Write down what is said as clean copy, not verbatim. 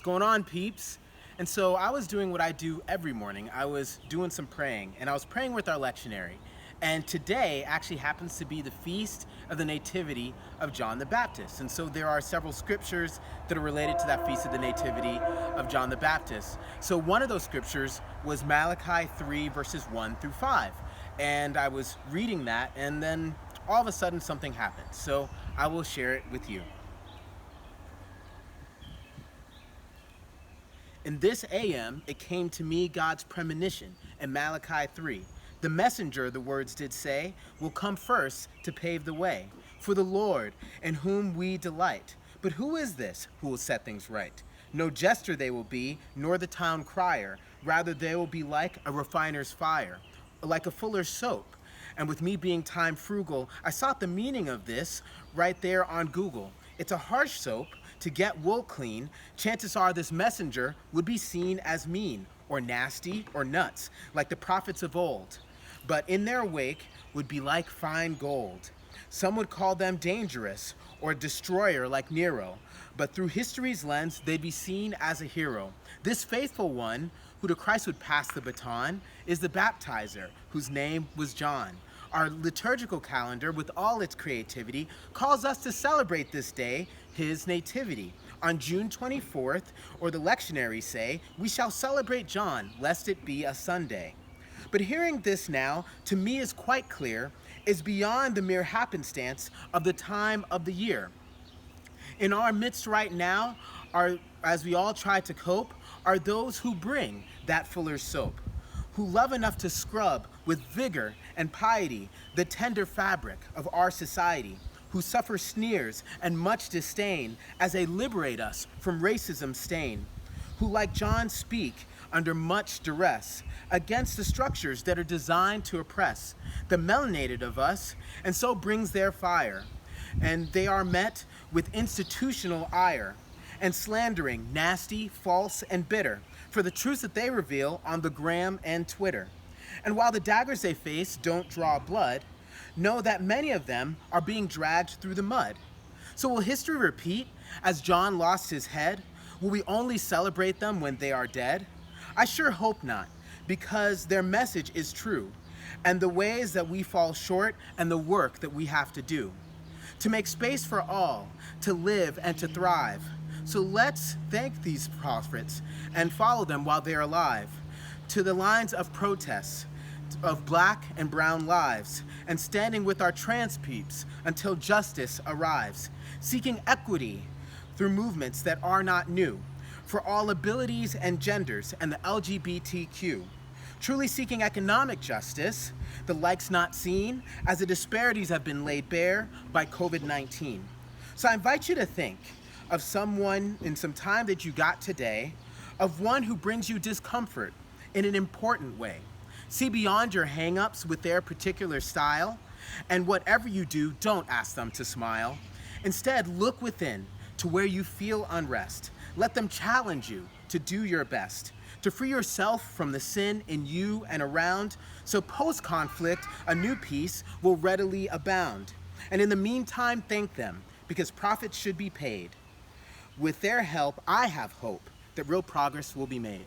What's going on, peeps? And so I was doing what I do every morning. I was doing some praying, and I was praying with our lectionary. And today actually happens to be the feast of the Nativity of John the Baptist. And so there are several scriptures that are related to that feast of the Nativity of John the Baptist. So one of those scriptures was Malachi 3 verses 1 through 5. And I was reading that, and then all of a sudden something happened. So I will share it with you. In this AM, it came to me God's premonition in Malachi 3. The messenger, the words did say, will come first to pave the way for the Lord in whom we delight. But who is this who will set things right? No jester they will be, nor the town crier. Rather, they will be like a refiner's fire, like a fuller's soap. And with me being time frugal, I sought the meaning of this right there on Google. It's a harsh soap. To get wool clean, chances are this messenger would be seen as mean or nasty or nuts, like the prophets of old. But in their wake would be like fine gold. Some would call them dangerous or destroyer like Nero, but through history's lens, they'd be seen as a hero. This faithful one, who to Christ would pass the baton, is the baptizer, whose name was John. Our liturgical calendar, with all its creativity, calls us to celebrate this day, his nativity. On June 24th, or the lectionaries say, we shall celebrate John, lest it be a Sunday. But hearing this now, to me is quite clear, is beyond the mere happenstance of the time of the year. In our midst right now, as we all try to cope, are those who bring that fuller's soap, who love enough to scrub with vigor and piety the tender fabric of our society, who suffer sneers and much disdain as they liberate us from racism's stain, who like John speak under much duress against the structures that are designed to oppress the melanated of us, and so brings their fire. And they are met with institutional ire and slandering, nasty, false, and bitter, for the truths that they reveal on the gram and Twitter. And while the daggers they face don't draw blood, know that many of them are being dragged through the mud. So will history repeat as John lost his head? Will we only celebrate them when they are dead? I sure hope not, because their message is true, and the ways that we fall short and the work that we have to do to make space for all to live and to thrive. So let's thank these prophets and follow them while they're alive to the lines of protests of black and brown lives, and standing with our trans peeps until justice arrives, seeking equity through movements that are not new, for all abilities and genders and the LGBTQ. Truly seeking economic justice, the likes not seen, as the disparities have been laid bare by COVID-19. So I invite you to think of someone in some time that you got today, of one who brings you discomfort in an important way. See beyond your hang-ups with their particular style, and whatever you do, don't ask them to smile. Instead, look within to where you feel unrest. Let them challenge you to do your best, to free yourself from the sin in you and around, so post-conflict, a new peace will readily abound. And in the meantime, thank them, because profits should be paid. With their help, I have hope that real progress will be made.